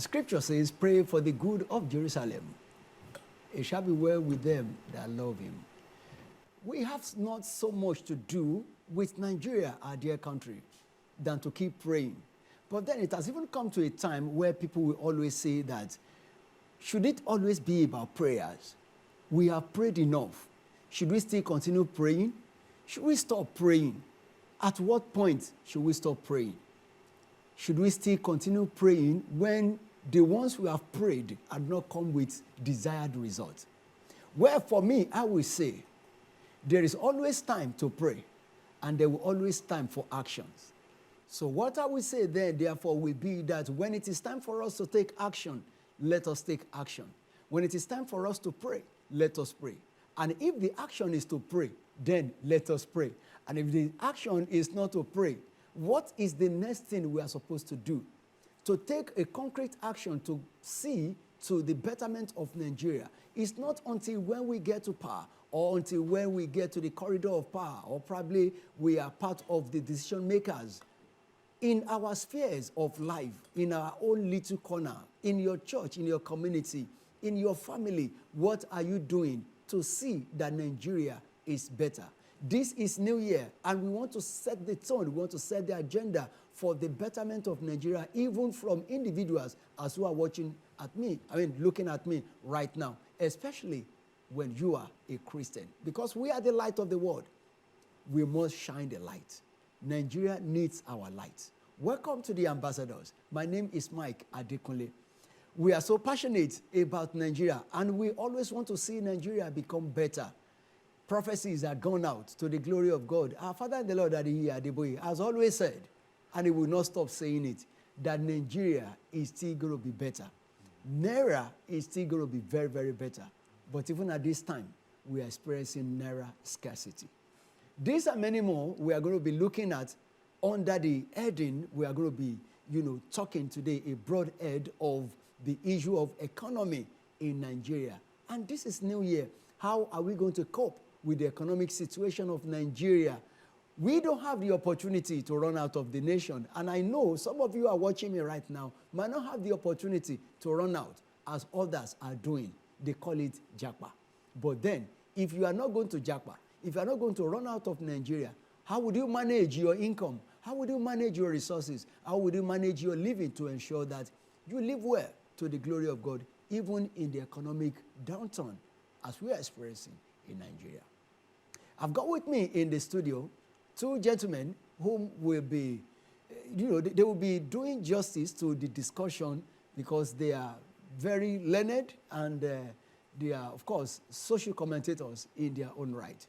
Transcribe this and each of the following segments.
Scripture says, pray for the good of Jerusalem. It shall be well with them that love him. We have not so much to do with Nigeria, our dear country, than to keep praying. But then it has even come to a time where people will always say that, should it always be about prayers? We have prayed enough. Should we still continue praying? Should we stop praying? At what point should we stop praying? Should we still continue praying when the ones we have prayed have not come with desired results? Well, for me, I will say, there is always time to pray, and there will always time for actions. So what I will say then, therefore, will be that when it is time for us to take action, let us take action. When it is time for us to pray, let us pray. And if the action is to pray, then let us pray. And if the action is not to pray, what is the next thing we are supposed to do? To take a concrete action to see to the betterment of Nigeria. It's not until when we get to power or until when we get to the corridor of power, or probably we are part of the decision makers in our spheres of life, in our own little corner, in your church, in your community, in your family. What are you doing to see that Nigeria is better? This is New Year, and we want to set the tone, we want to set the agenda for the betterment of Nigeria, even from individuals as who are watching at me, looking at me right now, especially when you are a Christian. Because we are the light of the world. We must shine the light. Nigeria needs our light. Welcome to the ambassadors. My name is Mike Adekunle. We are so passionate about Nigeria, and we always want to see Nigeria become better. Prophecies are gone out to the glory of God. Our Father in the Lord, Adeyi Adeboye, has always said, and he will not stop saying it, that Nigeria is still going to be better. Naira is still going to be very, very better. But even at this time, we are experiencing Naira scarcity. These and many more we are going to be looking at under the heading. We are going to be, talking today a broad head of the issue of economy in Nigeria. And this is New Year. How are we going to cope with the economic situation of Nigeria? We don't have the opportunity to run out of the nation. And I know some of you are watching me right now might not have the opportunity to run out as others are doing. They call it Japa. But then, if you are not going to Japa, if you are not going to run out of Nigeria, how would you manage your income? How would you manage your resources? How would you manage your living to ensure that you live well to the glory of God, even in the economic downturn as we are experiencing in Nigeria? I've got with me in the studio two gentlemen whom will be, they will be doing justice to the discussion because they are very learned and they are, of course, social commentators in their own right.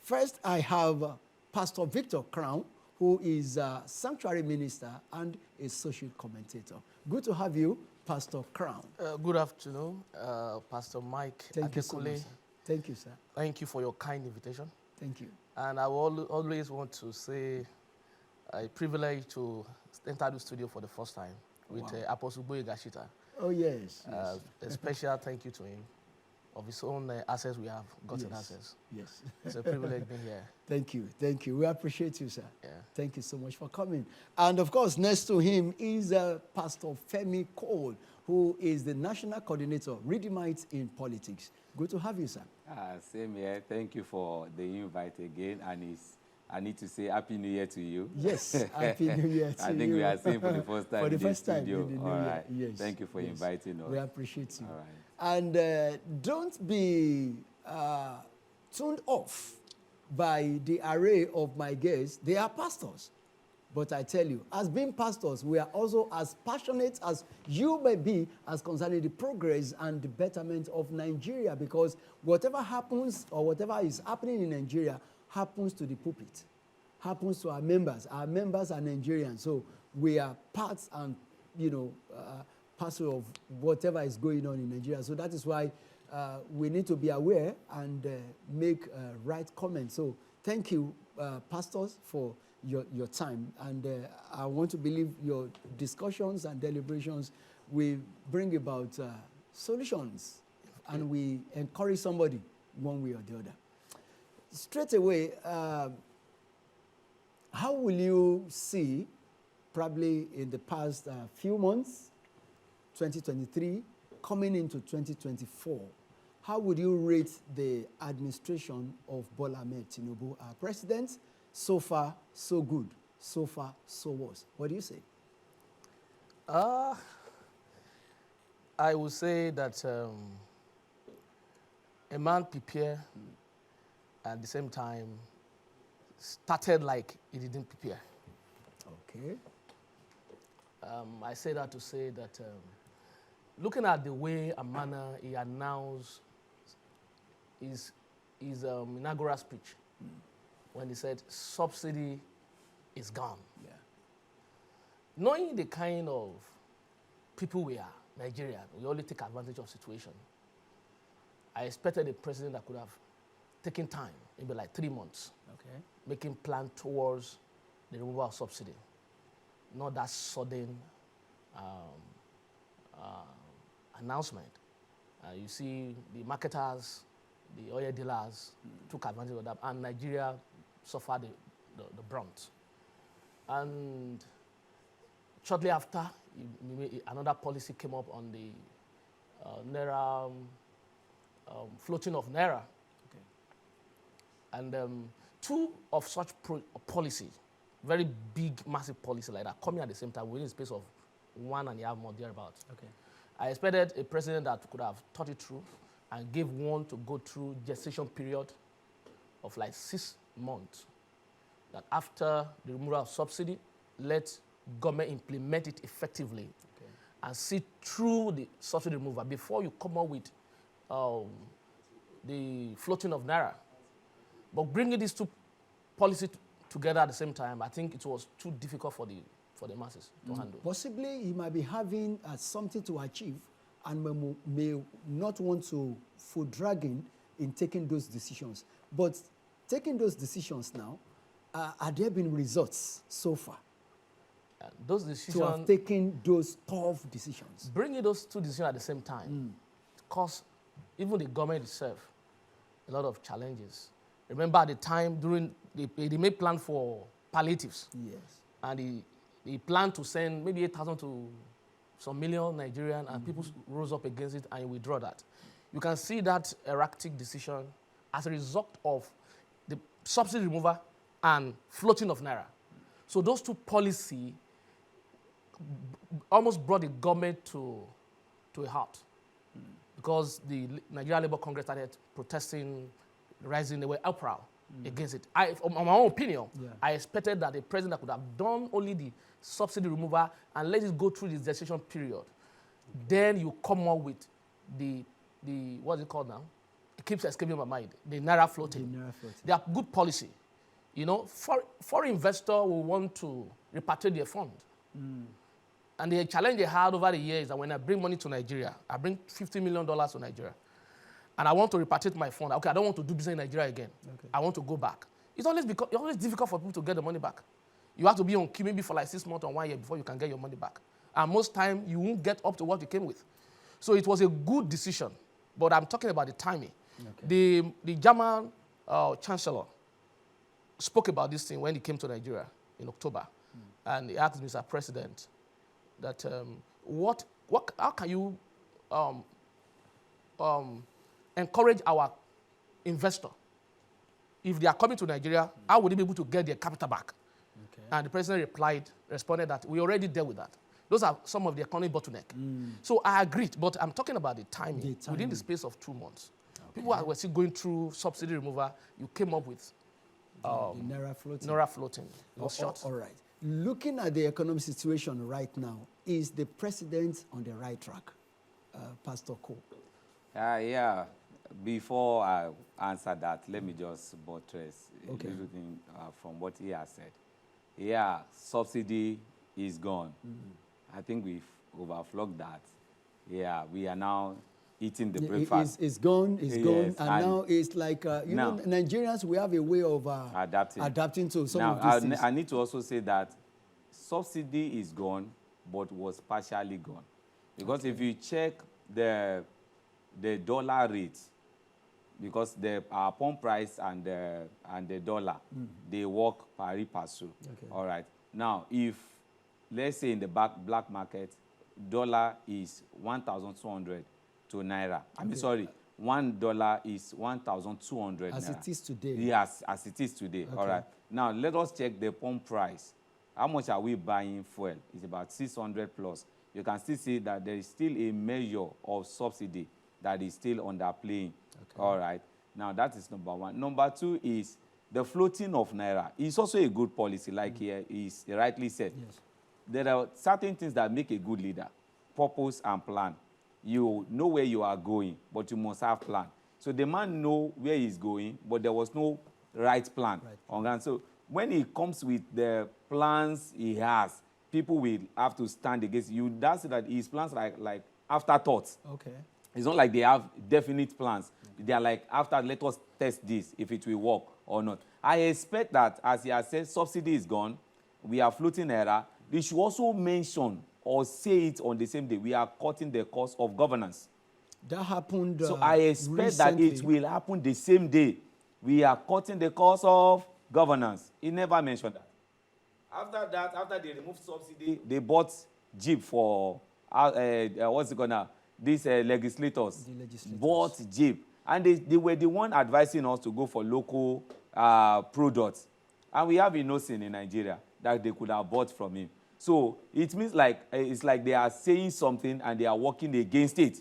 First, I have Pastor Victor Crown, who is a sanctuary minister and a social commentator. Good to have you, Pastor Crown. Good afternoon, Pastor Mike Adekunle. Thank you so much, sir. Thank you, sir. Thank you for your kind invitation. Thank you. And I will always want to say a privilege to enter the studio for the first time with Apostle Boye Gashita. Oh, yes. Yes. A special thank you to him. Of his own access, we have gotten access. Yes. It's a privilege being here. Thank you. Thank you. We appreciate you, sir. Yeah. Thank you so much for coming. And of course, next to him is Pastor Femi Cole, who is the National Coordinator, Redeemites in Politics. Good to have you, sir. Same here. Thank you for the invite again. And I need to say Happy New Year to you. Yes, Happy New Year to you. I think we are seeing for the first time for the in first the time studio. in the New All Year. right. Yes. Thank you for inviting us. We appreciate you. All right. And don't be tuned off by the array of my guests. They are pastors. But I tell you, as being pastors, we are also as passionate as you may be as concerning the progress and the betterment of Nigeria, because whatever happens or whatever is happening in Nigeria happens to the pulpit, happens to our members. Our members are Nigerians, so we are parts and, parcel of whatever is going on in Nigeria. So that is why we need to be aware and make right comments. So thank you, pastors, for your time. And I want to believe your discussions and deliberations will bring about solutions, and we encourage somebody one way or the other. Straight away, how will you see, probably in the past few months, 2023, coming into 2024, how would you rate the administration of Bola Ahmed Tinubu, our president? So far, so good. So far, so worse. What do you say? I would say that a man prepare at the same time started like he didn't prepare. Okay. I say that to say that looking at the way and manner he announced his inaugural speech when he said subsidy is gone. Yeah. Knowing the kind of people we are, Nigeria, we only take advantage of situation. I expected a president that could have taken time, maybe like 3 months, Okay. making plan towards the removal of subsidy. Not that sudden announcement. You see the marketers, the oil dealers took advantage of that, and Nigeria suffered the brunt. And shortly after, another policy came up on the Naira, floating of Naira. Okay. And two of such policy, very big, massive policy like that, coming at the same time within the space of 1.5 months, thereabouts. Okay. I expected a president that could have thought it through and gave one to go through gestation period of like 6 months. That after the removal of subsidy, let government implement it effectively and see through the subsidy removal before you come up with the floating of Naira. But bringing these two policies together at the same time, I think it was too difficult for the masses to handle. Possibly he might be having something to achieve and may not want to foot dragging in taking those decisions. But taking those decisions now, have there been results so far? Those To decisions, have taken those tough decisions. bringing those two decisions at the same time, caused even the government itself a lot of challenges. Remember at the time during they made plan for palliatives, Yes. and he planned to send maybe 8,000 to some million Nigerian, and people rose up against it and he withdrew that. You can see that erratic decision as a result of the subsidy removal and floating of Naira. So those two policies almost brought the government to a halt because the Nigeria Labour Congress started protesting, rising, they were uproar against it. On my own opinion, I expected that the president could have done only the subsidy removal and let it go through the gestation period. Then you come up with the what's it called now? It keeps escaping my mind. The Naira floating. The Naira floating. They are good policy. You know, foreign investor will want to repatriate their fund. And the challenge they had over the years is that when I bring money to Nigeria, I bring $50 million to Nigeria, and I want to repatriate my fund. Okay, I don't want to do business in Nigeria again. Okay. I want to go back. It's always difficult for people to get the money back. You have to be on queue maybe for like 6 months or 1 year before you can get your money back. And most time, you won't get up to what you came with. So it was a good decision, but I'm talking about the timing. Okay. The German chancellor spoke about this thing when he came to Nigeria in October, and he asked Mr. President that how can you encourage our investor if they are coming to Nigeria? How would they be able to get their capital back? Okay. And the president responded that we already dealt with that. Those are some of the economic bottleneck. So I agreed, but I'm talking about the timing. Within the space of 2 months. Okay. People were still going through subsidy removal. You came up with the Naira floating. Naira floating. It was short. All right. Looking at the economic situation right now, is the president on the right track, Pastor Cole? Yeah. Before I answer that, let me just buttress a little thing from what he has said. Yeah, subsidy is gone. I think we've overflogged that. Yeah, we are now eating the breakfast. It's gone, gone, and now it's like, know, Nigerians, we have a way of adapting to some of these things. I need to also say that subsidy is gone, but was partially gone. Because if you check the dollar rate, because our pump price and the dollar, they work pari passu. Okay. All right. Now, if, let's say in the black market, dollar is 1,200 to naira. I mean, sorry, $1 is 1,200 As naira. it is today. Yes, as it is today. Okay. All right. Now, let us check the pump price. How much are we buying fuel? It's about 600 plus. You can still see that there is still a measure of subsidy that is still underplaying. Okay. All right. Now, that is number one. Number two is the floating of naira. It's also a good policy, like he rightly said. Yes. There are certain things that make a good leader: purpose and plan. You know where you are going, but you must have plan. So the man know where he's going, but there was no right plan. Right. So when he comes with the plans he has, people will have to stand against you. That's that his plans like afterthoughts. Okay. It's not like they have definite plans. They are like, after, let us test this, if it will work or not. I expect that, as he has said, subsidy is gone. We are floating naira. They should also mention or say it on the same day. We are cutting the cost of governance. That happened So I expect recently. that it will happen the same day. We are cutting the cost of governance. He never mentioned that. After that, after they removed subsidy, they bought Jeep for, what's it called now? These legislators, bought Jeep. And they were the one advising us to go for local products. And we have Innocent in Nigeria that they could have bought from him. So it means like, it's like they are saying something and they are working against it.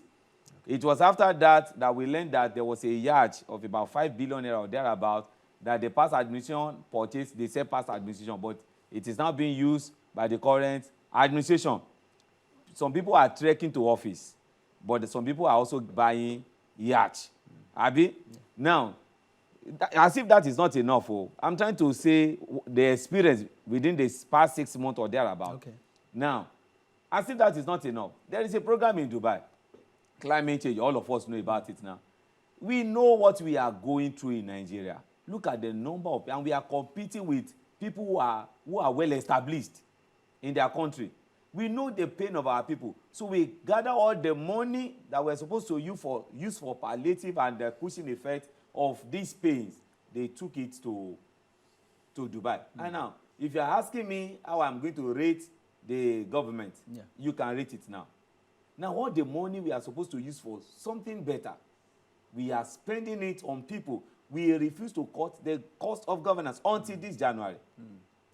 It was after that that we learned that there was a yacht of about 5 billion naira or thereabout that the past administration purchased. They said past administration, but it is now being used by the current administration. Some people are trekking to office, but some people are also buying yacht. Abi? Yeah. Now, as if that is not enough, I'm trying to say the experience within the past 6 months or thereabout. Okay. Now, as if that is not enough, there is a program in Dubai. Climate change, all of us know about it now. We know what we are going through in Nigeria. Look at the number of, and we are competing with people who are well established in their country. We know the pain of our people. So we gather all the money that we're supposed to use for palliative and the cushion effect of these pains. They took it to Dubai. And now, if you're asking me how I'm going to rate the government, you can rate it now. Now, all the money we are supposed to use for something better, we are spending it on people. We refuse to cut the cost of governance until this January.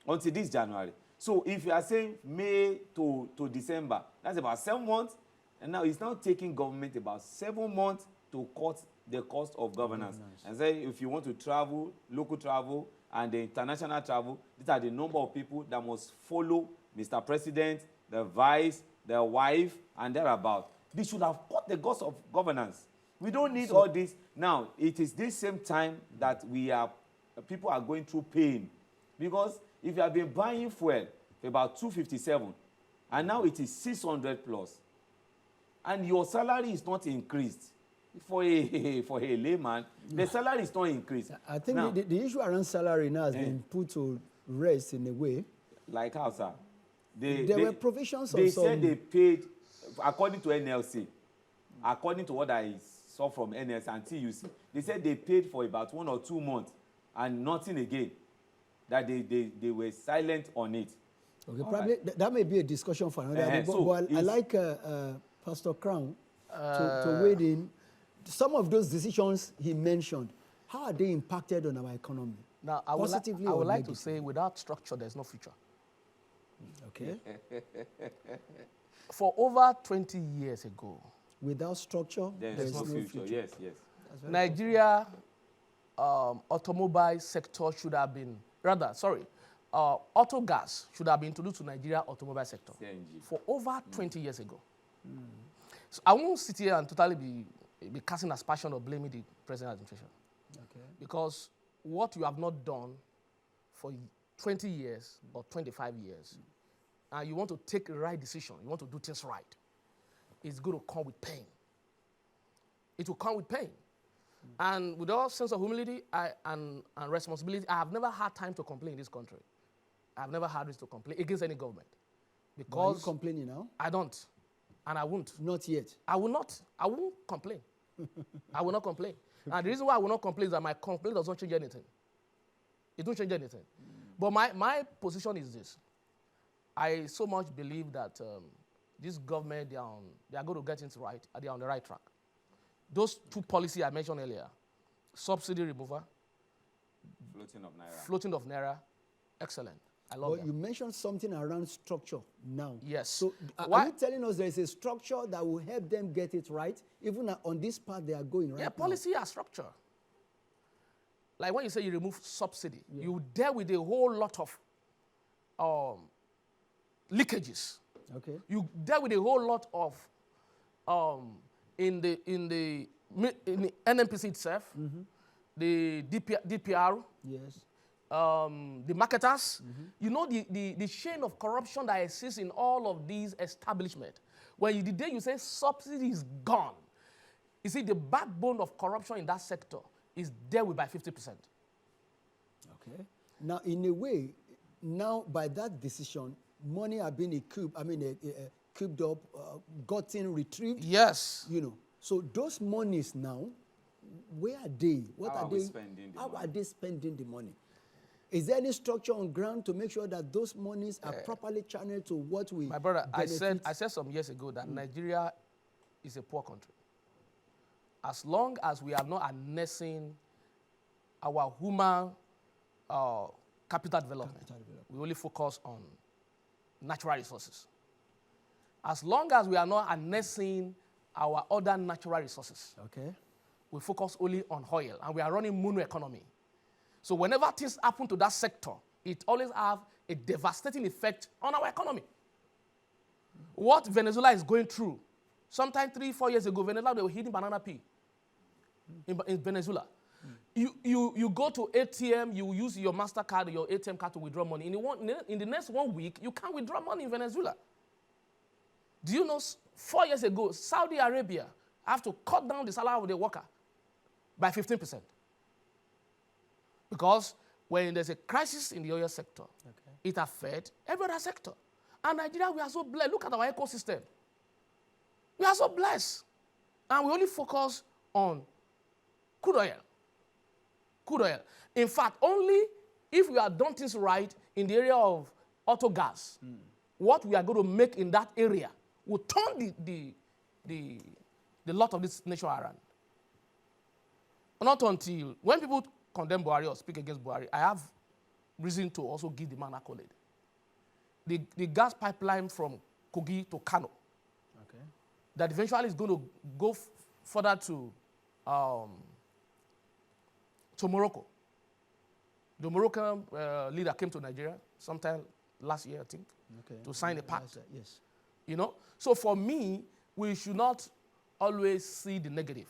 Until this January. So if you are saying May to December, that's about 7 months. And now it's now taking government about 7 months to cut the cost of governance. And say if you want to travel, local travel, and the international travel, these are the number of people that must follow Mr. President, the vice, the wife, and thereabout. They should have cut the cost of governance. We don't need all this. Now, it is this same time that people are going through pain. Because if you have been buying fuel for about 257, and now it is 600 plus, and your salary is not increased, for a layman, the salary is not increased. I think now, the issue around salary now has been put to rest in a way. Like how, sir? There were provisions They said they paid, according to NLC, according to what I saw from NLC and TUC, they said they paid for about 1 or 2 months and nothing again. That they were silent on it. Okay, probably that may be a discussion for another day. But I like Pastor Crown to wade in. Some of those decisions he mentioned, how are they impacted on our economy? Now, I would like to say, without structure, there's no future. Okay. For over 20 years ago, without structure, there's no future. Yes. Nigeria automobile sector should have been, auto gas should have been introduced to Nigeria automobile sector for over 20 years ago. So I won't sit here and totally be casting aspersion or blaming the present administration. Okay. Because what you have not done for 20 years or 25 years, and you want to take the right decision, you want to do things right, it's going to come with pain. It will come with pain. And with all sense of humility and responsibility, I have never had time to complain in this country. I have never had this to complain against any government. Because are you complaining now? I don't. And I won't. Not yet. I will not. I won't complain. I will not complain. And the reason why I will not complain is that my complaint does not change anything. It don't change anything. But my position is this. I so much believe that this government, they are going to get things right, and they are on the right track. Those two policies I mentioned earlier, subsidy remover, floating of Naira, excellent. I love But you mentioned something around structure now. Yes. So are you telling us there is a structure that will help them get it right, even on this path they are going right Yeah, now? policy has structure. Like when you say you remove subsidy, you deal with a whole lot of leakages. Okay. You deal with a whole lot of in the NNPC itself, the DPR, Yes. the marketers. You know the chain of corruption that exists in all of these establishments. When the day you say subsidy is gone, you see the backbone of corruption in that sector is dealt with by 50%. Okay. Now, in a way, now by that decision, money have been cubed up, gotten retrieved. Yes. You know, so those monies now, where are they? What How are are we they? spending the How money? are they spending the money? Is there any structure on ground to make sure that those monies are properly channeled to what we? My brother, I benefit? said some years ago that Nigeria is a poor country. As long as we are not harnessing our human capital development, we only focus on natural resources. As long as we are not harnessing our other natural resources, Okay. we focus only on oil, and we are running mono economy. So whenever things happen to that sector, it always have a devastating effect on our economy. What Venezuela is going through, sometime 3-4 years ago, Venezuela, they were hitting banana peel in Venezuela. You go to ATM, you use your MasterCard, your ATM card to withdraw money. In the next 1 week, you can't withdraw money in Venezuela. Do you know 4 years ago, Saudi Arabia have to cut down the salary of the worker by 15%? Because when there's a crisis in the oil sector, it affects every other sector. And Nigeria, we are so blessed. Look at our ecosystem. We are so blessed. And we only focus on crude oil. Crude oil. In fact, only if we have done things right in the area of auto gas, what we are going to make in that area will turn the lot of this nation around. Not until, when people condemn Buhari or speak against Buhari, I have reason to also give the man accolade. The gas pipeline from Kogi to Kano, that eventually is going to go further to Morocco. The Moroccan leader came to Nigeria sometime last year, I think, to sign a pact. Yes. You know? So for me, we should not always see the negative.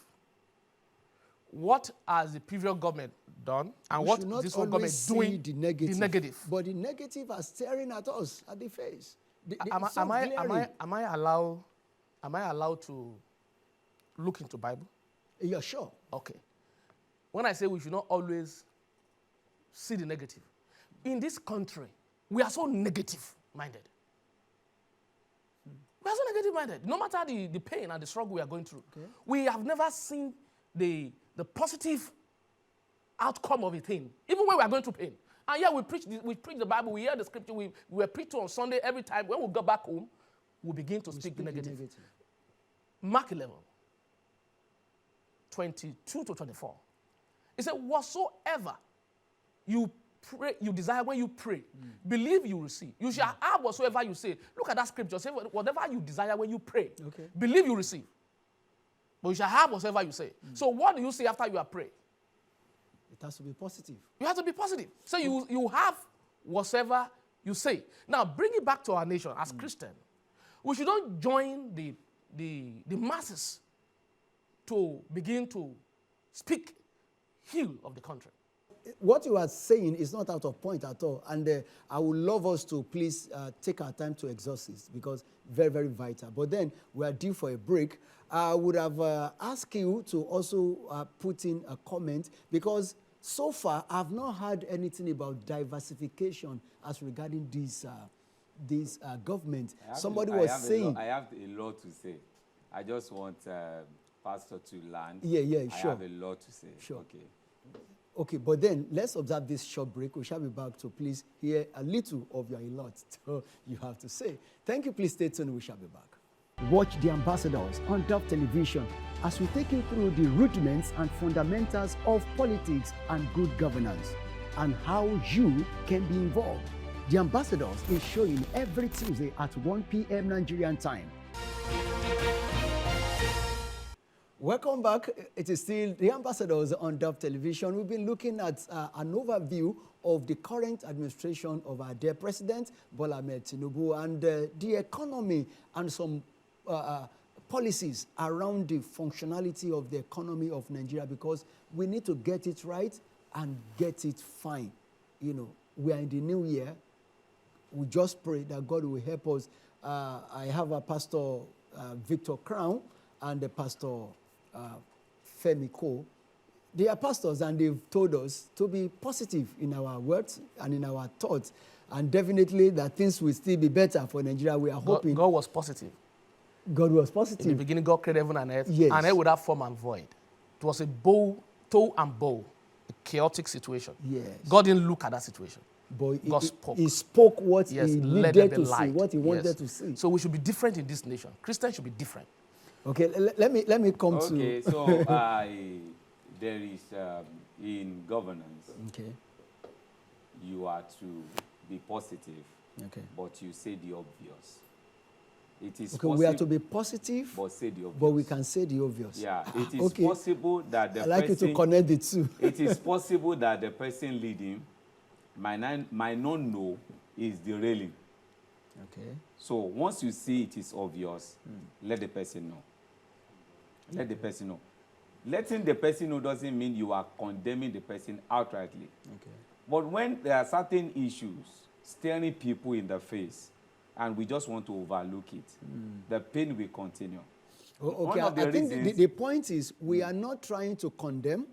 What has the previous government done, and what is this one government doing? The negative. The negative. But the negative are staring at us at the face. Am I allowed to look into Bible? You're sure? Okay. When I say we should not always see the negative, in this country, we are so negative-minded. We are so negative-minded. No matter the pain and the struggle we are going through, we have never seen the positive outcome of a thing, even when we are going through pain. And yeah, we preach the Bible, we hear the scripture, we were preached to on Sunday every time. When we go back home, we begin to speak the negative. Mark 11, 22 to 24. It said, whatsoever you pray, you desire when you pray, believe you receive. You shall have whatsoever you say. Look at that scripture. Say, whatever you desire when you pray, believe you receive. But you shall have whatsoever you say. So what do you say after you have prayed? It has to be positive. You have to be positive. So you have whatsoever you say. Now, bring it back to our nation as Christians. We should not join the masses to begin to speak ill of the country. What you are saying is not out of point at all. And I would love us to please take our time to exhaust this, because very, very vital. But then we are due for a break. I would have asked you to also put in a comment, because so far I've not heard anything about diversification as regarding this government. Somebody was saying... I have a lot to say. I just want Pastor to land. Yeah, sure. I have a lot to say. Sure. Okay, but then let's observe this short break. We shall be back to please hear a little of your lot you have to say. Thank you. Please stay tuned. We shall be back. Watch The Ambassadors on Dove Television as we take you through the rudiments and fundamentals of politics and good governance, and how you can be involved. The Ambassadors is showing every Tuesday at 1 p.m. Nigerian time. Welcome back. It is still The Ambassadors on Dove Television. We've been looking at an overview of the current administration of our dear President, Bola Ahmed Tinubu, and the economy and some policies around the functionality of the economy of Nigeria, because we need to get it right and get it fine. You know, we are in the new year. We just pray that God will help us. I have a Pastor Victor Crown and the Pastor Femi Ko. They are pastors, and they've told us to be positive in our words and in our thoughts, and definitely that things will still be better for Nigeria. We are hoping. God was positive. God was positive. In the beginning, God created heaven and earth, Yes. and earth without form and void. It was a toe and bow, a chaotic situation. Yes. God didn't look at that situation. But God spoke. He spoke what Yes, he let there needed be to see, light. what he wanted Yes. to see. So we should be different in this nation. Christians should be different. Okay, let me come to. Okay, so there is in governance, Okay. you are to be positive, Okay. but you say the obvious. It is Okay, we are to be positive, but say the obvious. but we can say the obvious. Yeah, it is Okay. possible that the I like you person, to connect the two. it is possible that the person leading might not know is derailing. Okay. So once you see it is obvious, let the person know. Let the person know. Letting the person know doesn't mean you are condemning the person outrightly. Okay. But when there are certain issues staring people in the face and we just want to overlook it, the pain will continue. Okay, One of the I think reasons- the point is we are not trying to condemn.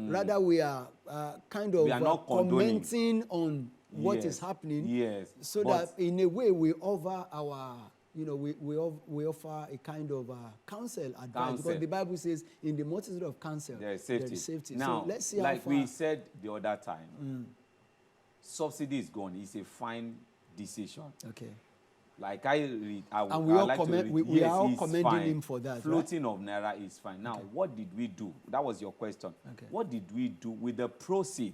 Rather, we are kind of We are not condoning. commenting on what Yes, is happening. yes, So but- that in a way we offer our, we offer a kind of counsel, advice. Counsel. Because the Bible says in the multitude of counsel, There is safety. There is safety. Now, So let's see like how far. we said the other time, subsidy is gone. It's a fine decision. Okay. Like I read, And we I all like to commend- read. we Yes, are all it's commending fine. him for that, right? Floating of naira is fine. Now, what did we do? That was your question. Okay. What did we do with the proceed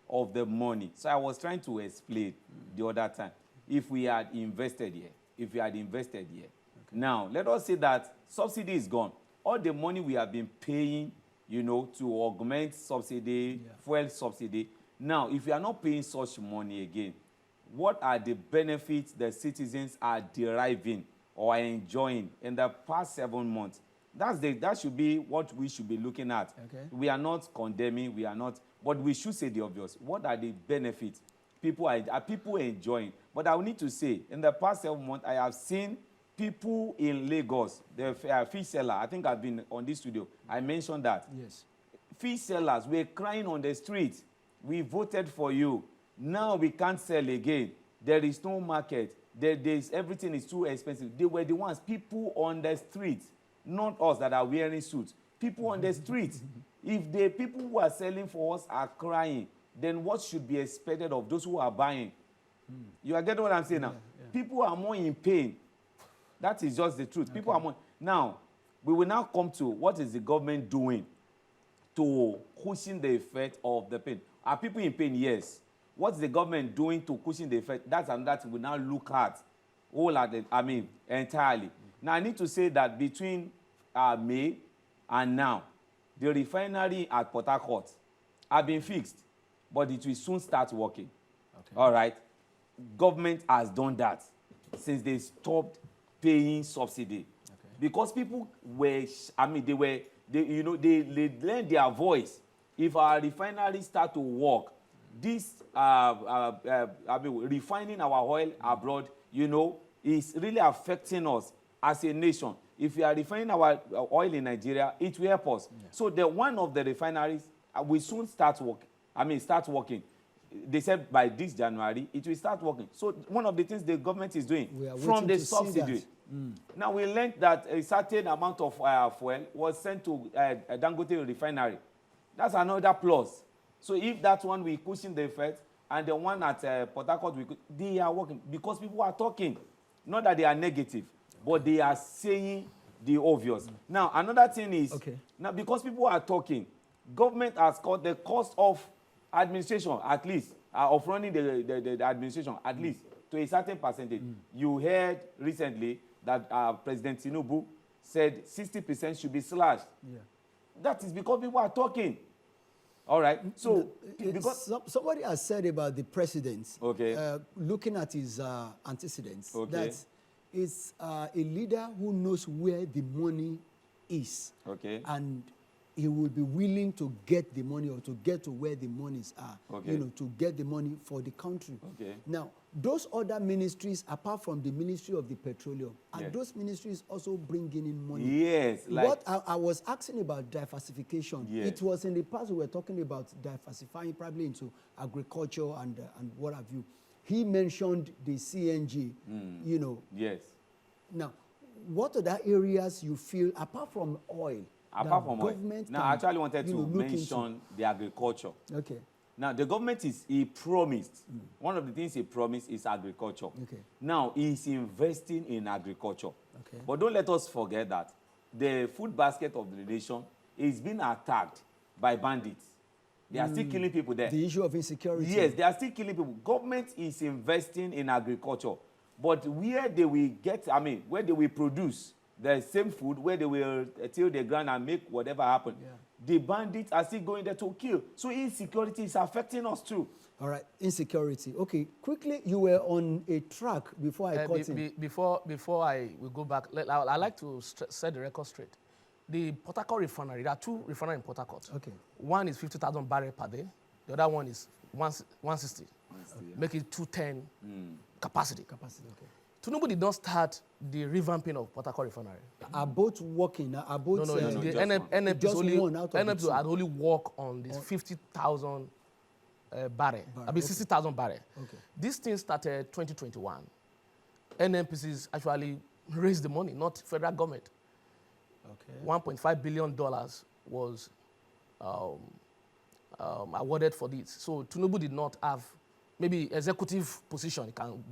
of the money? So I was trying to explain the other time. If we had invested here, now let us say that subsidy is gone. All the money we have been paying, to augment subsidy, fuel subsidy. Now, if we are not paying such money again, what are the benefits the citizens are deriving or enjoying in the past 7 months? That should be what we should be looking at. Okay. We are not condemning, but we should say the obvious. What are the benefits are people enjoying? But I will need to say, in the past 7 months, I have seen people in Lagos, the fish seller, I think I've been on this studio, I mentioned that. Yes. Fish sellers were crying on the street. We voted for you. Now we can't sell again. There is no market. Everything is too expensive. They were the ones, people on the street, not us that are wearing suits. People on the street. If the people who are selling for us are crying, then what should be expected of those who are buying? You are getting what I'm saying now? Yeah. People are more in pain. That is just the truth. People are more. Now, we will now come to what is the government doing to cushion the effect of the pain. Are people in pain? Yes. What's the government doing to cushion the effect? That's another thing we now look at entirely. Now, I need to say that between May and now, the refinery at Port Harcourt have been fixed, but it will soon start working. Okay. All right? Government has done that since they stopped paying subsidy. Okay. Because people were, they lend their voice. If our refinery start to work, this refining our oil abroad, is really affecting us as a nation. If we are refining our oil in Nigeria, it will help us. Yeah. So one of the refineries will soon start working. They said by this January, it will start working. So one of the things the government is doing from the subsidy. Now we learned that a certain amount of fuel was sent to Dangote refinery. That's another plus. So if that one we cushion the effect, and the one at Port Harcourt, they are working because people are talking, not that they are negative. but they are saying the obvious. Now, another thing is, now because people are talking, government has cut the cost of administration, at least, of running the administration, at least, to a certain percentage. You heard recently that President Tinubu said 60% should be slashed. Yeah. That is because people are talking. All right. So, because somebody has said about the president, looking at his antecedents, that is a leader who knows where the money is. And he will be willing to get the money or to get to where the monies are, to get the money for the country. Now, those other ministries, apart from the Ministry of the Petroleum, are those ministries also bringing in money? Yes. Like, what I was asking about diversification, it was in the past we were talking about diversifying probably into agriculture and what have you. He mentioned the CNG, you know. Yes. Now, what other areas you feel, apart from oil, apart from oil? Now, I actually wanted to mention the agriculture. Now, the government he promised, one of the things he promised is agriculture. Now, he's investing in agriculture. But don't let us forget that the food basket of the nation is being attacked by bandits. They are still killing people there. The issue of insecurity. Yes, they are still killing people. Government is investing in agriculture. But where they will get, where they will produce the same food, where they will till the ground and make whatever happen, the bandits are still going there to kill. So insecurity is affecting us too. All right, insecurity. Okay, quickly, you were on a track before I cut in. Before we go back, I like to set the record straight. The Port Harcourt refinery, there are two refineries in Port Harcourt. One is 50,000 barrels per day. The other one is 160. Make it 210 capacity. Tinubu did not start the revamping of Port Harcourt refinery. Are both working? Are both? No. The NNPC had only worked on this 50,000 barrel. 60,000 barrel. This thing started 2021. NNPCs actually raised the money, not federal government. $1.5 billion was awarded for this. So Tinubu did not have maybe executive position. He can,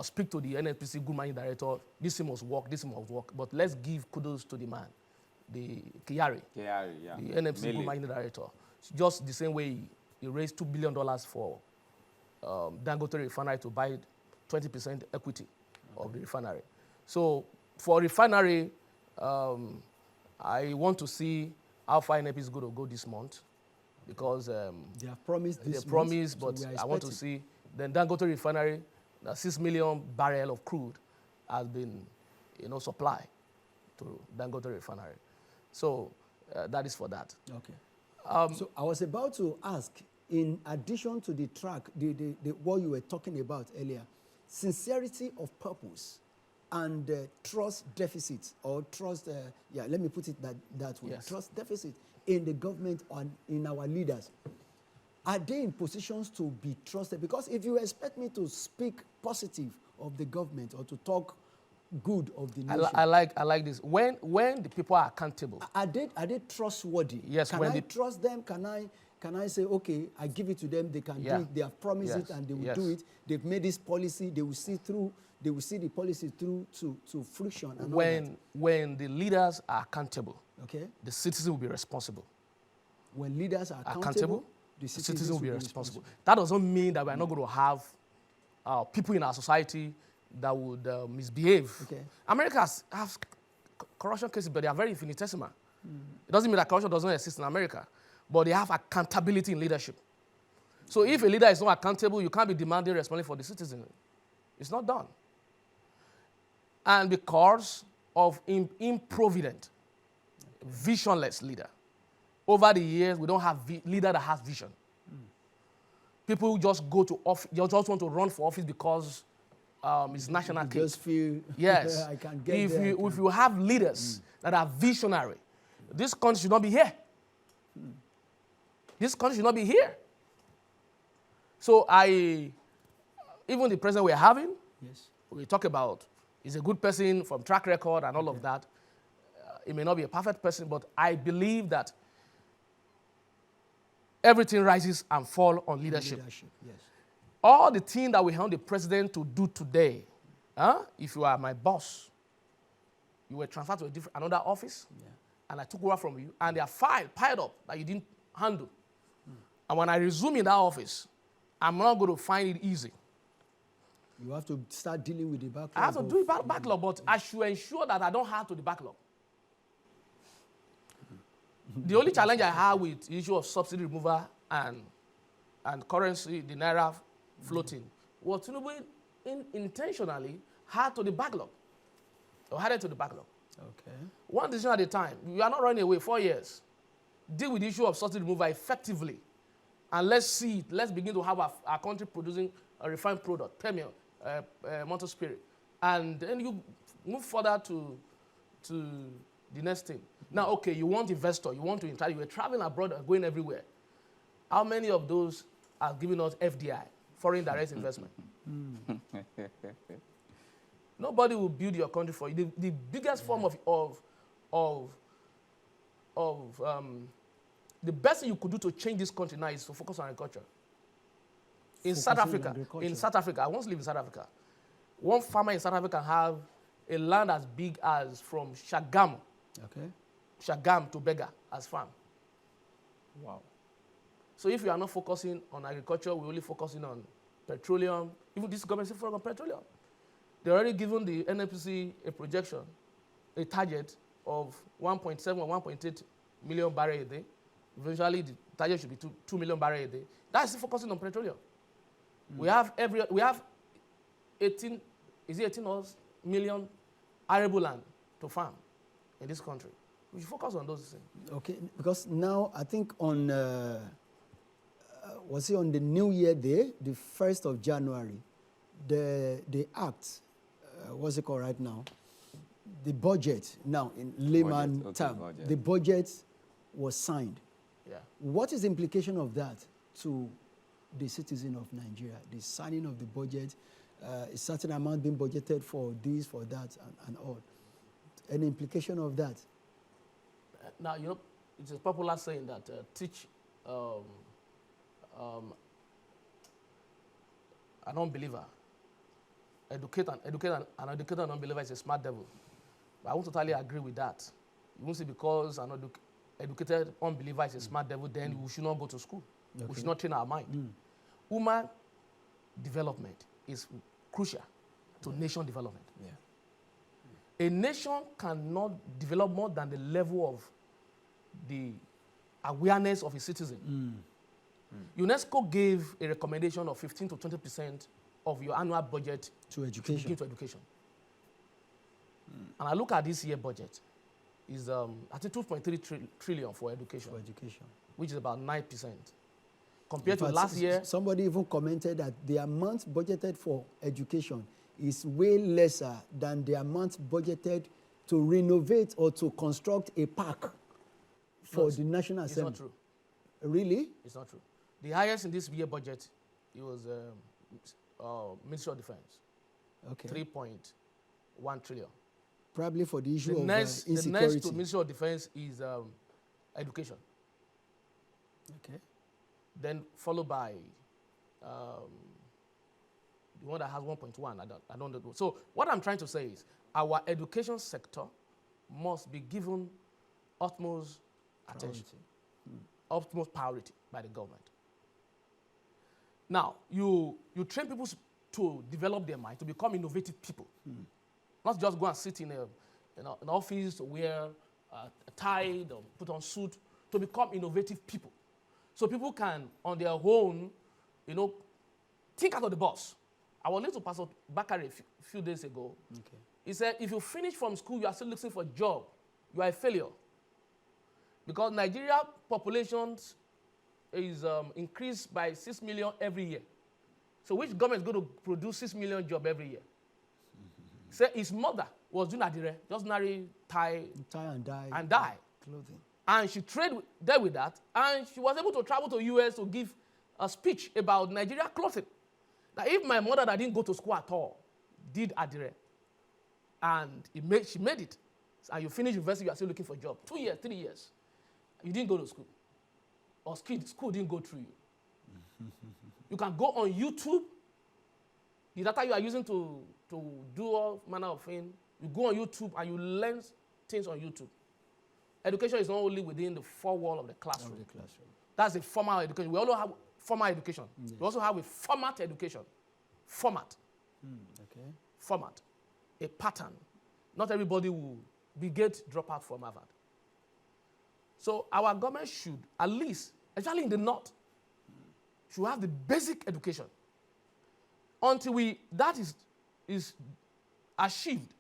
speak to the NNPC good mining director. This thing must work. This thing must work. But let's give kudos to the man, the Kyari, the NNPC good mining director. Just the same way he raised $2 billion for Dangote refinery to buy 20% equity of the refinery. So for refinery, I want to see how far NNPC is going to go this month, because they have promised this. They promised, but I want to see. Then Dangote refinery, the 6 million barrel of crude has been, supplied to Dangote refinery. So that is for that. So I was about to ask, in addition to the track, what you were talking about earlier, sincerity of purpose and trust deficit, or trust, let me put it that way, trust deficit in the government and in our leaders. Are they in positions to be trusted? Because if you expect me to speak positive of the government or to talk good of the nation, I like this. When the people are accountable, are they trustworthy? Yes. Can I trust them? Can I say, okay, I give it to them, they can do it, they have promised it and they will do it. They've made this policy, they will see the policy through to fruition. And when the leaders are accountable, the citizen will be responsible. When leaders are accountable, the citizen will be responsible. That doesn't mean that we're not going to have people in our society that would misbehave. America has corruption cases, but they are very infinitesimal. It doesn't mean that corruption doesn't exist in America, but they have accountability in leadership. So if a leader is not accountable, you can't be demanding responsibility for the citizen. It's not done. And because of improvident, visionless leader, over the years, we don't have leader that has vision. People just go to office, they just want to run for office because it's national cake. Just feel, yes. I can get if you have leaders that are visionary, this country should not be here. This country should not be here. So even the president we're having, we talk about, he's a good person from track record and all of that. He may not be a perfect person, but I believe that everything rises and falls on leadership. All the things that we want the president to do today If you are my boss, you were transferred to another office, and I took over from you, and there are files piled up that you didn't handle. And when I resume in that office, I'm not going to find it easy. You have to start dealing with the backlog. I have to do backlog, but I should ensure that I don't add to the backlog. The only challenge I have with the issue of subsidy removal and currency, the naira floating, was Tinubu intentionally add to the backlog, or added to the backlog. Okay. One decision at a time. You are not running away 4 years. Deal with the issue of subsidy removal effectively. And let's see it. Let's begin to have our country producing a refined product, Premier, Motor Spirit. And then you move further to the next thing. Now, okay, you want investor, you want to interact, you were traveling abroad and going everywhere. How many of those are giving us FDI, foreign direct investment? Nobody will build your country for you. The biggest form the best thing you could do to change this country now is to focus on agriculture. In South Africa, I once lived in South Africa. One farmer in South Africa can have a land as big as from Shagamu to Bega as farm. Wow. So if you are not focusing on agriculture, we're only focusing on petroleum. Even this government is focusing on petroleum. They're already given the NNPC a projection, a target of 1.7 or 1.8 million barrels a day. Eventually, the target should be 2 million barrels a day. That's focusing on petroleum. We have 18 million arable land to farm in this country. We should focus on those things. Okay, because now I think on, was it on the New Year Day, the 1st of January, the act, what's it called right now? The budget, now in layman term, the budget was signed. Yeah. What is the implication of that to the citizen of Nigeria? The signing of the budget, a certain amount being budgeted for this, for that, and all. Any implication of that? Now, you know, it's a popular saying that teach an unbeliever, educate an uneducated unbeliever is a smart devil. But I won't totally agree with that. You won't say because an educated unbeliever is a smart devil, then we should not go to school. Okay. We should not train our mind. Human development is crucial to nation development. A nation cannot develop more than the level of the awareness of its citizen. UNESCO gave a recommendation of 15 to 20% of your annual budget to education. And I look at this year budget, is I think 2.3 trillion for education. Which is about 9%. Compared to last year. Somebody even commented that the amount budgeted for education is way lesser than the amount budgeted to renovate or to construct a park for the National Assembly. It's not true. Really? It's not true. The highest in this year budget, it was Ministry of Defense. Okay. 3.1 trillion. Probably for the issue of insecurity. The next to Ministry of Defense is education. Okay. Then followed by the one that has 1.1. I don't know. So what I'm trying to say is our education sector must be given utmost attention, utmost priority by the government. Now, you train people to develop their mind, to become innovative people. Not just go and sit in an office, wear a tie, or put on suit, to become innovative people. So people can, on their own, think out of the box. I was listening to Pastor Bakari a few days ago. Okay. He said, if you finish from school, you are still looking for a job, you are a failure. Because Nigeria population is increased by 6 million every year. So which government is going to produce 6 million jobs every year? Say his mother was doing adire, just marry, tie and dye. Clothing. And she traded there with that, and she was able to travel to US to give a speech about Nigeria clothing. Now, if my mother that didn't go to school at all did adire, and she made it, and you finish university, you are still looking for a job. 2 years, 3 years, you didn't go to school, or school didn't go through you. You can go on YouTube the data you are using to do all manner of things, you go on YouTube and you learn things on YouTube. Education is not only within the four walls of the classroom. That's a formal education. We also have formal education. Yes. We also have a format education. Format. Okay. Format. A pattern. Not everybody will be get dropout from Harvard. So our government should, at least, especially in the North, should have the basic education. Until that is achieved,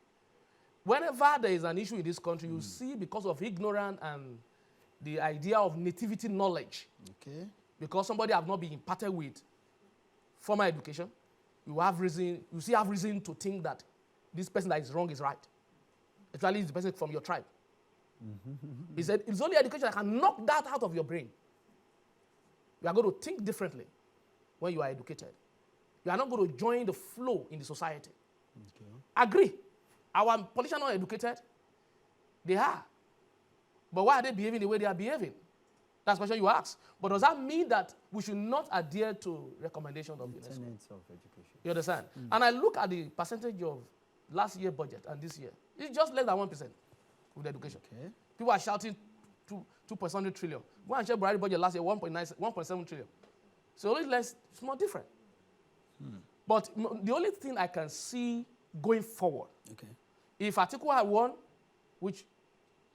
whenever there is an issue in this country, you see, because of ignorance and the idea of nativity knowledge, okay, because somebody have not been imparted with formal education, you still have reason to think that this person that is wrong is right. Actually, it's the person from your tribe. He said, it's only education that can knock that out of your brain. You are going to think differently when you are educated. You are not going to join the flow in the society. Okay. Agree. Our politicians are not educated. They are. But why are they behaving the way they are behaving? That's the question you ask. But does that mean that we should not adhere to recommendations of UNESCO? Tenets of education. You understand? And I look at the percentage of last year's budget and this year. It's just less than 1% with education. Okay. People are shouting 2.7 trillion. Go and check Buhari budget last year, 1.7 trillion. So only less, it's more different. But the only thing I can see going forward, okay, if Atiku had won,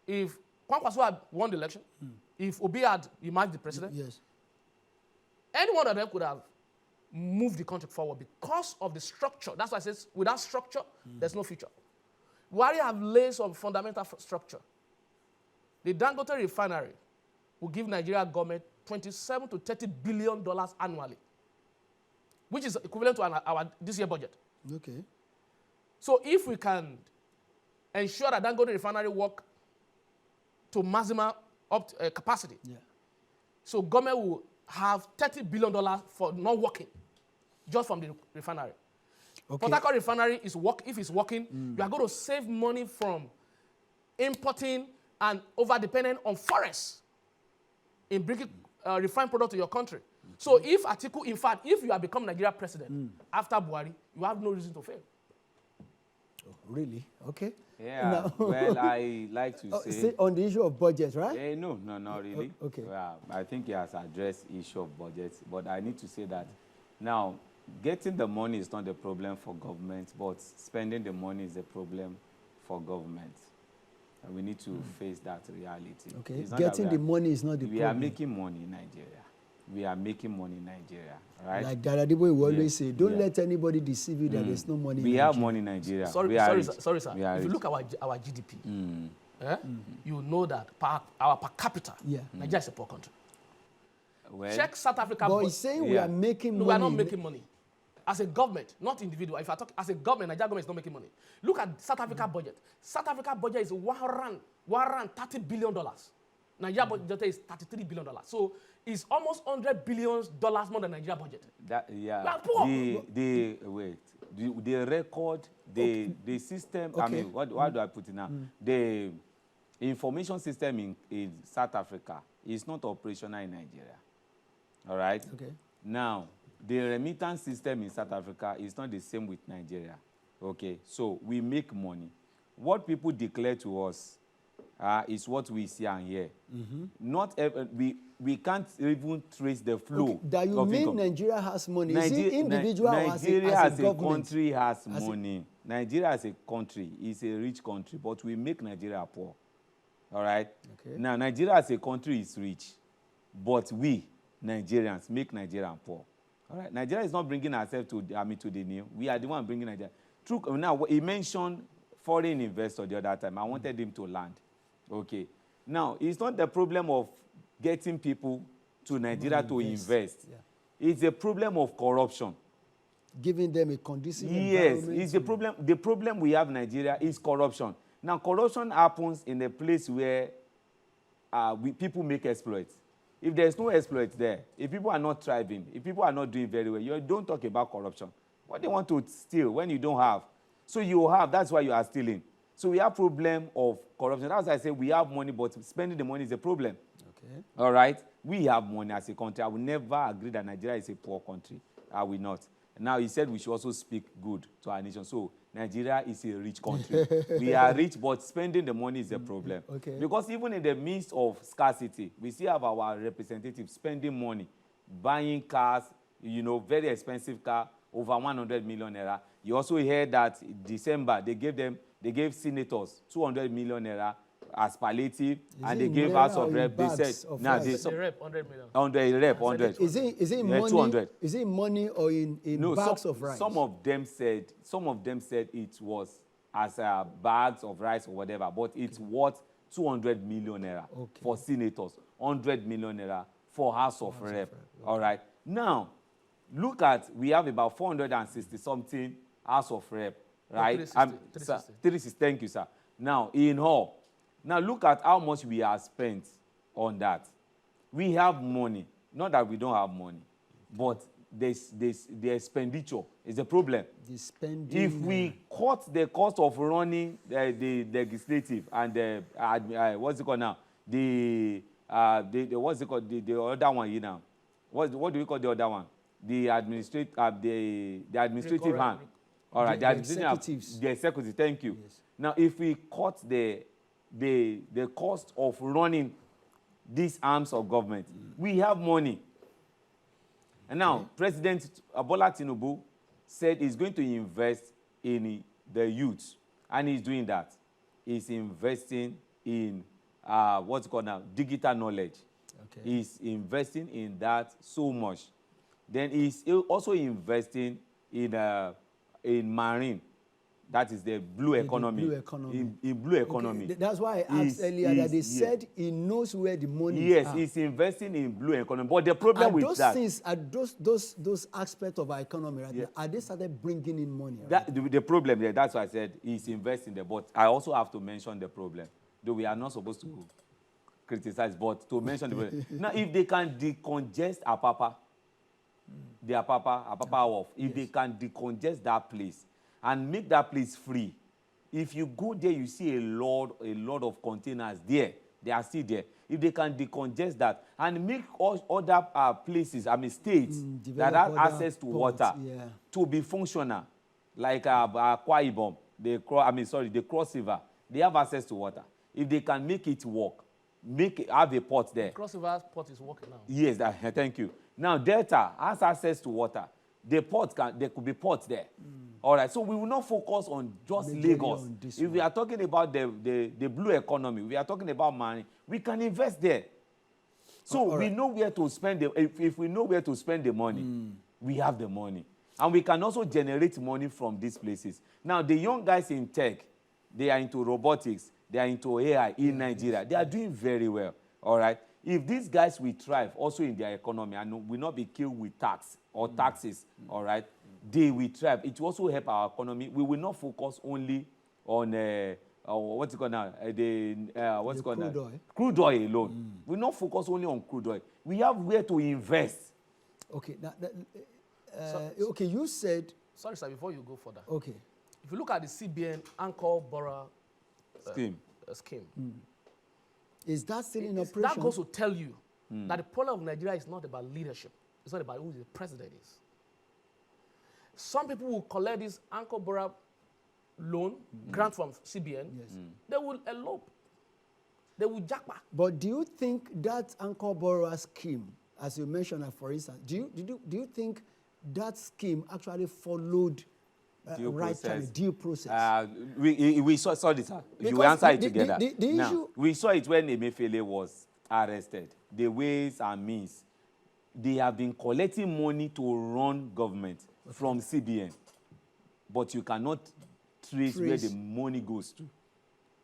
if Kwankwaso had won the election, if Obi had emerged the president, yes, any one of them could have moved the country forward because of the structure. That's why I say without structure, there's no future. Buhari have laid some fundamental structure. The Dangote refinery will give Nigeria government $27 to $30 billion annually, which is equivalent to our this year budget. Okay. So if we can ensure that Dangote refinery work to maximum capacity, yeah, so government will have $30 billion for not working, just from the refinery. Okay. Port Harcourt refinery is if it's working, you are going to save money from importing and over-dependent on forests in bringing refined product to your country. So if Atiku, in fact, if you have become Nigeria president after Buhari, you have no reason to fail. Oh, really? Okay. Yeah, well, I like to say... on the issue of budget, right? No, not really. Okay. Well, I think he has addressed the issue of budget, but I need to say that now, getting the money is not the problem for government, but spending the money is the problem for government. And we need to face that reality. Okay, getting the money is not the problem. We are making money in Nigeria. We are making money in Nigeria, right? Like Dadadibo will always say, don't let anybody deceive you that there's no money in Nigeria. We have money in Nigeria. Sorry, sir. If you look at our GDP, you know that our per capita, Nigeria is a poor country. Well, check South Africa. But he's saying we are making money. We are not making money. As a government, not individual. If I talk as a government, Nigeria government is not making money. Look at South Africa budget. South Africa budget is $130 billion. Nigeria budget is $33 billion. So it's almost $100 billion more than Nigeria budget. The record, the system. Okay. I mean, what do I put it now? The information system in South Africa is not operational in Nigeria. All right. Okay. Now, the remittance system in South Africa is not the same with Nigeria. Okay, so we make money. What people declare to us is what we see and hear. Not we can't even trace the flow. Okay. That you mean income. Nigeria has money? Is it individual Nigeria as a country has money. Nigeria as a country is a rich country, but we make Nigeria poor. All right. Okay. Now Nigeria as a country is rich, but we Nigerians make Nigeria poor. All right. Nigeria is not bringing ourselves to the new. We are the one bringing Nigeria. True. Now, he mentioned foreign investor the other time. I wanted him to land. Okay. Now, it's not the problem of getting people to Nigeria to invest. Yeah. It's a problem of corruption. Giving them a conducive environment. Yes, it's the problem. The problem we have in Nigeria is corruption. Now, corruption happens in a place where people make exploits. If there's no exploit there, if people are not thriving, if people are not doing very well, you don't talk about corruption. What they want to steal when you don't have. So you have, that's why you are stealing. So we have problem of corruption. That's why I say we have money, but spending the money is a problem. Okay. All right? We have money as a country. I will never agree that Nigeria is a poor country. I will not. Now, he said we should also speak good to our nation. So, Nigeria is a rich country. We are rich, but spending the money is a problem. Okay. Because even in the midst of scarcity, we still have our representatives spending money, buying cars, you know, very expensive car, over 100 million naira. You also heard that in December, they gave senators 200 million naira as palliative, and they gave House of Rep. They said, now they The rep 100 million. 100. Is it in money? 200. Is it in money or in bags of rice? Some of them said it was as bags of rice or whatever, but it's worth 200 million naira for senators, 100 million naira for House of Rep. All right. Now, look at, we have about 460 something House of Rep, right? 360. 360. Thank you, sir. Now, in all, now look at how much we have spent on that. We have money. Not that we don't have money, but the expenditure is a problem. The spending. If we cut the cost of running the legislative and the what's it called now? The what's it called? The other one here now. What do we call the other one? The administrative hand. All right, the executives. The executive. Thank you. Yes. Now, if we cut the cost of running these arms of government, we have money. And now, President Bola Tinubu said he's going to invest in the youth, and he's doing that. He's investing in what's called now digital knowledge. Okay. He's investing in that so much. Then he's also investing in marine. That is the blue economy. Blue economy. In blue economy. Okay. That's why I asked earlier that they said he knows where the money is. Yes, he's investing in blue economy. But the problem with that... Those aspects of our economy, right, are they started bringing in money? Right? The problem there, that's why I said he's investing there. But I also have to mention the problem. Though we are not supposed to criticize, but to mention the problem. Now, if they can decongest Apapa, the Apapa Wharf, if they can decongest that place, and make that place free. If you go there, you see a lot of containers there. They are still there. If they can decongest that and make all other places, states that have access to water to be functional, like Akwa Ibom, the Cross River, they have access to water. If they can make it work, have a port there. The Cross River port is working now. Yes, thank you. Now, Delta has access to water. There could be ports there. All right, so we will not focus on just Lagos. If we are talking about the blue economy, we are talking about money, we can invest there. So we know where to spend if we know where to spend the money, we have the money. And we can also generate money from these places. Now, the young guys in tech, they are into robotics, they are into AI in Nigeria. They are doing very well, all right? If these guys will thrive also in their economy and will not be killed with tax or taxes, all right, they will thrive. It will also help our economy. We will not focus only on what's it called now? Crude oil alone. We will not focus only on crude oil. We have where to invest. Okay. Okay, you said... Sorry, sir, before you go further. Okay. If you look at the CBN Anchor Borough scheme. Is that still in operation? That goes to tell you that the problem of Nigeria is not about leadership. It's not about who the president is. Some people will collect this Anchor Borough loan, grant from CBN. Yes. They will elope. They will jackpot. But do you think that Anchor Borough scheme, as you mentioned, for instance, do you think that scheme actually followed due process? We saw this. You answer it together. The issue... We saw it when Emefiele was arrested. The ways and means. They have been collecting money to run government from CBN. But you cannot trace where the money goes to.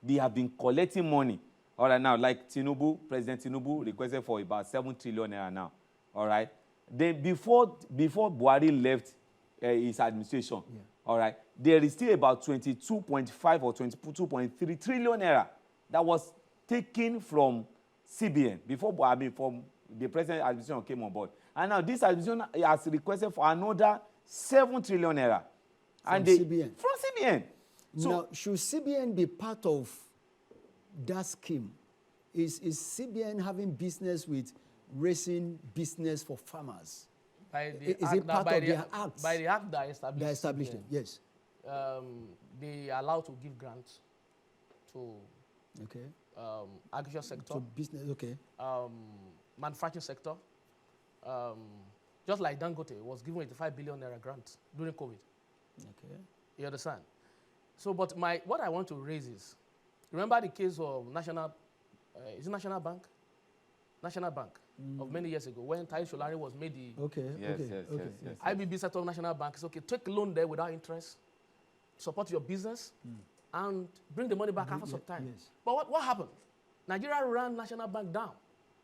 They have been collecting money. All right, now, like President Tinubu requested for about 7 trillion naira now. All right. Then before Buhari left his administration, all right, there is still about 22.5 or 22.3 trillion naira that was taken from CBN from the present administration came on board. And now this administration has requested for another 7 trillion naira. From CBN? From CBN. So, now, should CBN be part of that scheme? Is CBN having business with raising business for farmers? By the Is it part by of the, their acts? By the act that established, They established it. them, Yes. they are allowed to give grants to Okay. agriculture sector, So business. Okay. manufacturing sector. Just like Dangote was given 85 billion naira grant during COVID. Okay. You understand? So, but what I want to raise is, remember the case of National, is it National Bank? National Bank of many years ago when Tai Sholari was made the Okay. Yes, okay. yes, okay. yes, yes. IBB set up National Bank. It's okay, take a loan there without interest, support your business, and bring the money back after some time. Yes. But what happened? Nigeria ran National Bank down.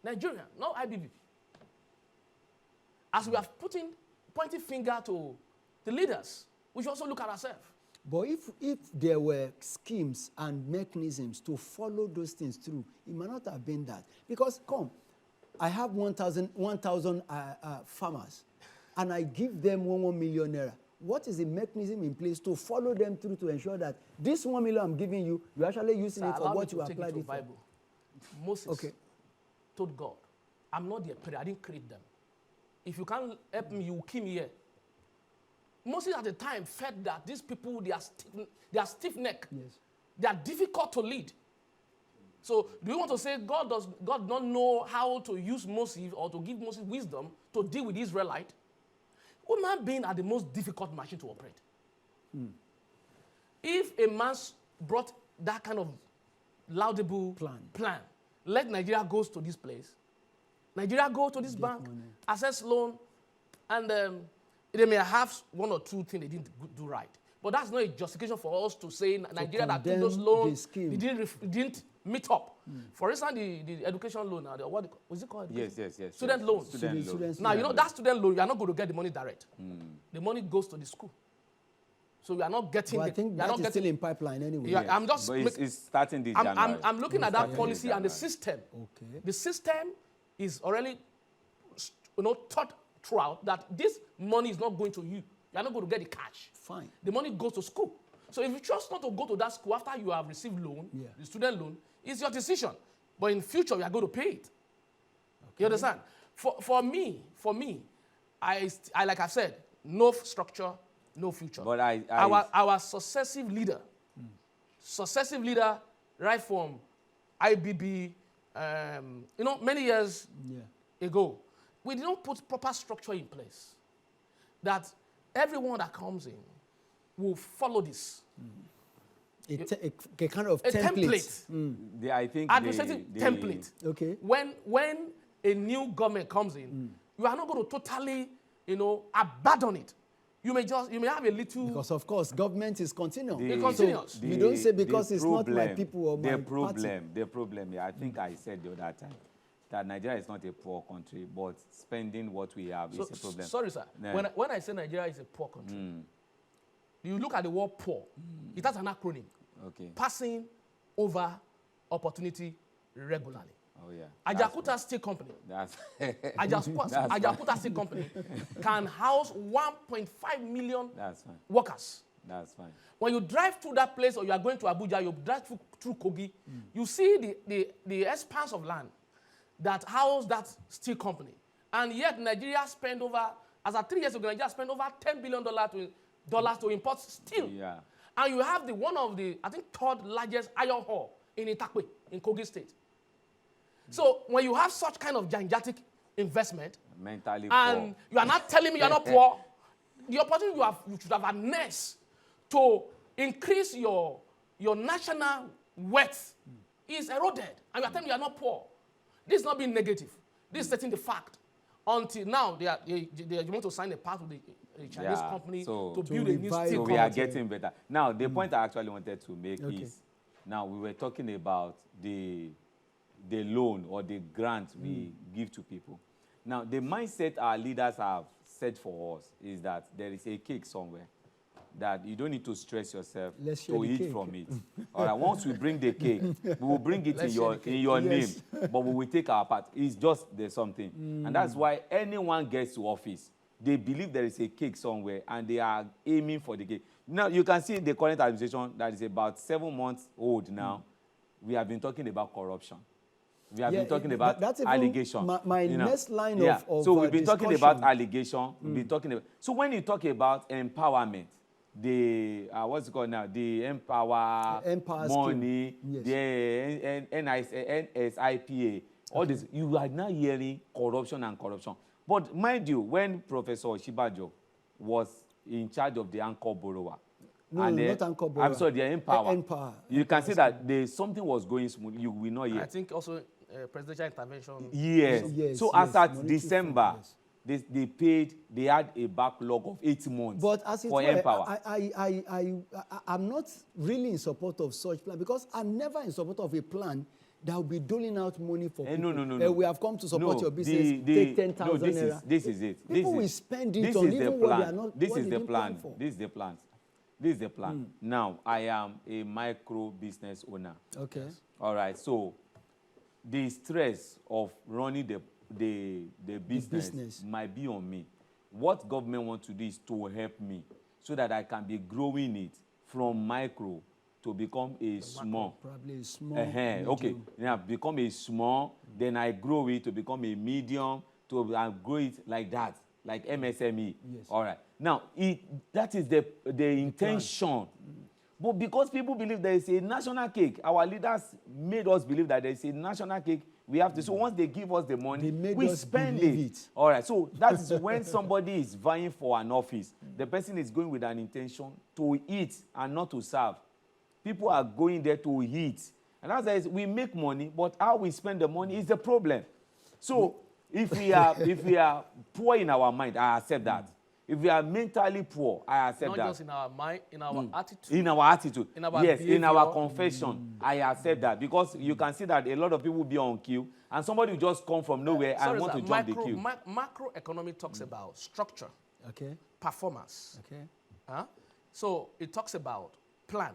Nigeria, not IBB. As we have pointing finger to the leaders, we should also look at ourselves. But if there were schemes and mechanisms to follow those things through, it might not have been that. Because come, I have 1,000 farmers, and I give them 1 million naira. What is the mechanism in place to follow them through to ensure that this 1 million I'm giving you, you're actually using it for what you applied it for? Bible. Moses Okay. told God, I'm not their parent, I didn't create them. If you can't help me, you will kill me here. Moses at the time felt that these people, they are stiff-necked. Yes. They are difficult to lead. So do you want to say God don't know how to use Moses or to give Moses wisdom to deal with the Israelite? Human beings are the most difficult machine to operate. If a man brought that kind of laudable plan, let Nigeria goes to this place, Nigeria go to this bank, access loan, and they may have one or two things they didn't do right. But that's not a justification for us to say Nigeria that took those loans, they didn't meet up. For instance, the education loan, what was it called? Yes. Student loan. Students Now, you know, that student loan, you are not going to get the money direct. The money goes to the school. So you are not getting Well, I think that is still in pipeline anyway. Yeah, I'm just. But it's starting this January. I'm looking at that policy and the system. Okay. The system is already, thought throughout that this money is not going to you. You are not going to get the cash. Fine. The money goes to school. So if you choose not to go to that school after you have received loan, the student loan, it's your decision. But in future, you are going to pay it. Okay. You understand? For me, I like I've said, no structure, no future. But our successive leader, right from IBB, many years ago, we didn't put proper structure in place that everyone that comes in will follow this. A kind of template. I think Administrative template. Okay. When a new government comes in, you are not going to totally, abandon it. You may have a little. Because of course, government is continuous. It continues. You don't say because it's not my people or my party. The problem, I think I said the other time, that Nigeria is not a poor country, but spending what we have is a problem. Sorry, sir. Yeah. When I say Nigeria is a poor country, you look at the word poor, it has an acronym. Okay. Passing over opportunity regularly. Oh, yeah. Ajakuta Steel Company. Ajakuta Ajakuta Steel Company can house 1.5 million workers. That's fine. When you drive through that place or you are going to Abuja, you drive through Kogi, you see the expanse of land that house that steel company. And yet Nigeria spent over, as of 3 years ago, Nigeria spent over $10 billion to import steel. Yeah. And you have one of the, I think, third largest iron ore in Itakwe, in Kogi State. So when you have such kind of gigantic investment, mentally and poor, you are not telling me you are not poor, the opportunity you should have harnessed to increase your national wealth is eroded. And you are telling me you are not poor. This is not being negative. This is setting the fact. Until now, they want to sign a part with the Chinese company to build a new steel company. So we are getting better. Now, the point I actually wanted to make is, now we were talking about the loan or the grant we give to people. Now, the mindset our leaders have set for us is that there is a cake somewhere that you don't need to stress yourself to eat from it. All right, once we bring the cake, we will bring it in your name, but we will take our part. It's just there's something. And that's why anyone gets to office, they believe there is a cake somewhere and they are aiming for the cake. Now, you can see the current administration that is about 7 months old now. We have been talking about corruption. We have been talking about that's even allegation. my you know. next line Yeah. of So we've been talking about discussion. allegation. We've been talking about. So when you talk about empowerment, the what's it called now? The Empower money, Yes. the NSIPA, all this. You are now hearing corruption and corruption. But mind you, when Professor Oshibajo was in charge of the anchor borrower, No, and not anchor borrower. I'm sorry, the Empower. Empower. You can see that something was going smooth. You will not hear. I think also presidential intervention. Yes. Yes, So yes, as at monetary December, fund, yes. they had a backlog of 8 months But as it for were, Empower. I'm not really in support of such plan because I'm never in support of a plan that will be doling out money for people. No. We have come to support No, your business. Take 10,000 naira. This is it. People This will is- spend it this on is the even what they plan. are not. This what is they the didn't plan. for. This is the plan. This is the plan. Now, I am a micro business owner. Okay. All right. So, the stress of running the business might be on me. What government wants to do is to help me so that I can be growing it from micro to become a small. Probably a small. Okay. medium. Yeah, become a small, then I grow it to become a medium, to grow it like that, like MSME. Yes. All right. Now, that is the intention. But because people believe there is a national cake, our leaders made us believe that there is a national cake. We have to. So once they give us the money, They made we us spend believe it. All right. So that is when somebody is vying for an office. The person is going with an intention to eat and not to serve. People are going there to eat. And as I said, we make money, but how we spend the money is the problem. So if we are poor in our mind, I accept that. If we are mentally poor, I accept Not that. just in our mind, in our attitude. In our attitude. In our yes, in our behavior. confession, I accept that. Because you can see that a lot of people will be on queue, and somebody will just come from nowhere and want to jump the queue. Macroeconomy talks about structure, Okay. performance. Okay. So it talks about plan.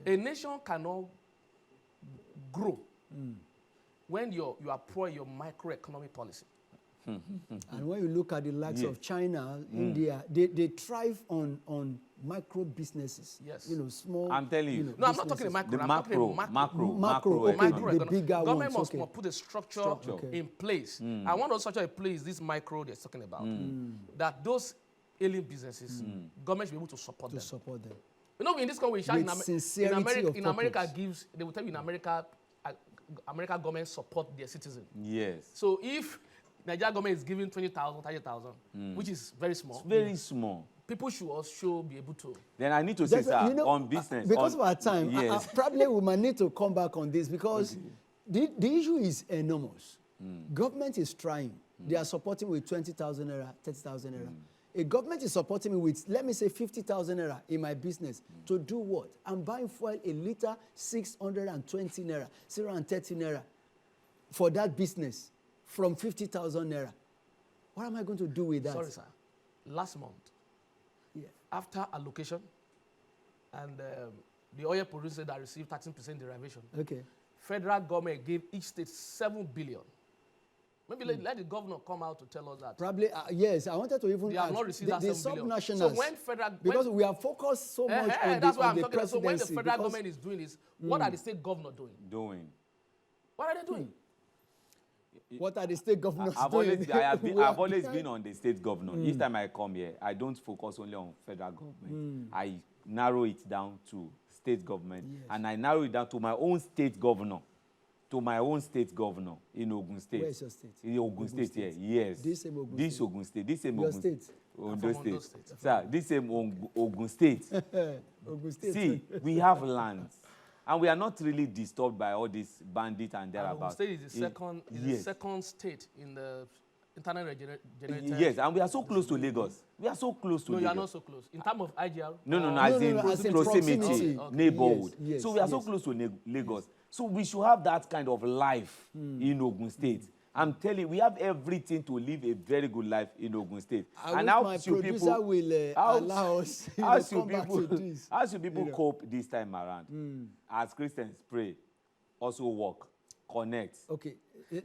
A nation cannot grow when you are poor in your macroeconomic policy. And when you look at the likes of China, India, they thrive on micro businesses. Yes. You know, small. I'm telling you. know, No, I'm not talking businesses. macro. The I'm talking macro, okay, economy. the bigger Government ones, must put a structure, Okay. in place. And one of the structure in place, this micro they're talking about, that those alien businesses, government should be able to support to them. support them. You know, in this country, we charge With sincerity of America purpose. they will tell you in America, American government support their citizens. Yes. So if Nigeria government is giving 20,000, 30,000, which is very small, Very small. people should also be able to. Then I need to say, sir, You know, on business. because on, of our time, Yes. probably we might need to come back on this because the issue is enormous. Government is trying. They are supporting with 20,000 naira, 30,000 naira. A government is supporting me with, let me say, 50,000 naira in my business. To do what? I'm buying fuel a liter, 620 naira, 030 naira for that business from 50,000 naira. What am I going to do with that? Sorry, sir. Last month, after allocation, and the oil producer that received 13% derivation, Okay. federal government gave each state 7 billion. Maybe let the governor come out to tell us that. Probably, yes. I wanted to even They have ask not received that the 7 billion. subnationals. So when federal... Because we are focused so much on that's the, why on I'm the talking about. So when the presidency. federal because- government is doing this, what are the state governor doing? What are they doing? What are the state governors I've doing? I've always been on the state governor. Each time I come here, I don't focus only on federal government. I narrow it down to state government. Yes. And I narrow it down to my own state governor. In Ogun State. Where's your state? In Ogun State, State. yes. This same Ogun This State. Ogun State. This same Your Ogun state? Ondo from Ondo State. State. Sir, this same Ogun State. Ogun State. See, we have lands. And we are not really disturbed by all these bandits and Ogun thereabouts. State is the second, yes. the second state in the internet generated. Yes, and we are so close to Lagos. We are so close to No, Lagos. you are not so close. In terms of IGR. No, as in as in proximity, proximity. Okay. neighborhood. Yes, so we are so yes. close to Lagos. So we should have that kind of life in Ogun State. I'm telling you, we have everything to live a very good life in Ogun State. I and wish how my should producer people will how- allow us how to should come back people to this. how should people cope this time around? As Christians, pray, also walk, connect. Okay,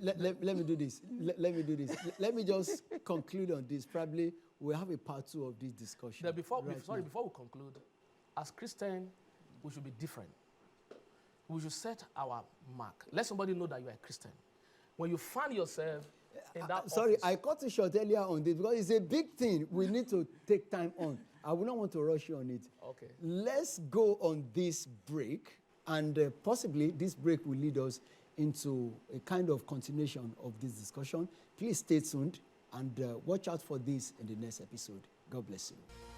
let me do this. Let me do this. Let me just conclude on this. Probably we'll have a part 2 of this discussion. Before we now. conclude, as Christian, we should be different. we should set our mark. Let somebody know that you are a Christian. When you find yourself in that Sorry, office, I cut it short earlier on this because it's a big thing we need to take time on. I would not want to rush you on it. Okay. Let's go on this break, and possibly this break will lead us into a kind of continuation of this discussion. Please stay tuned and watch out for this in the next episode. God bless you.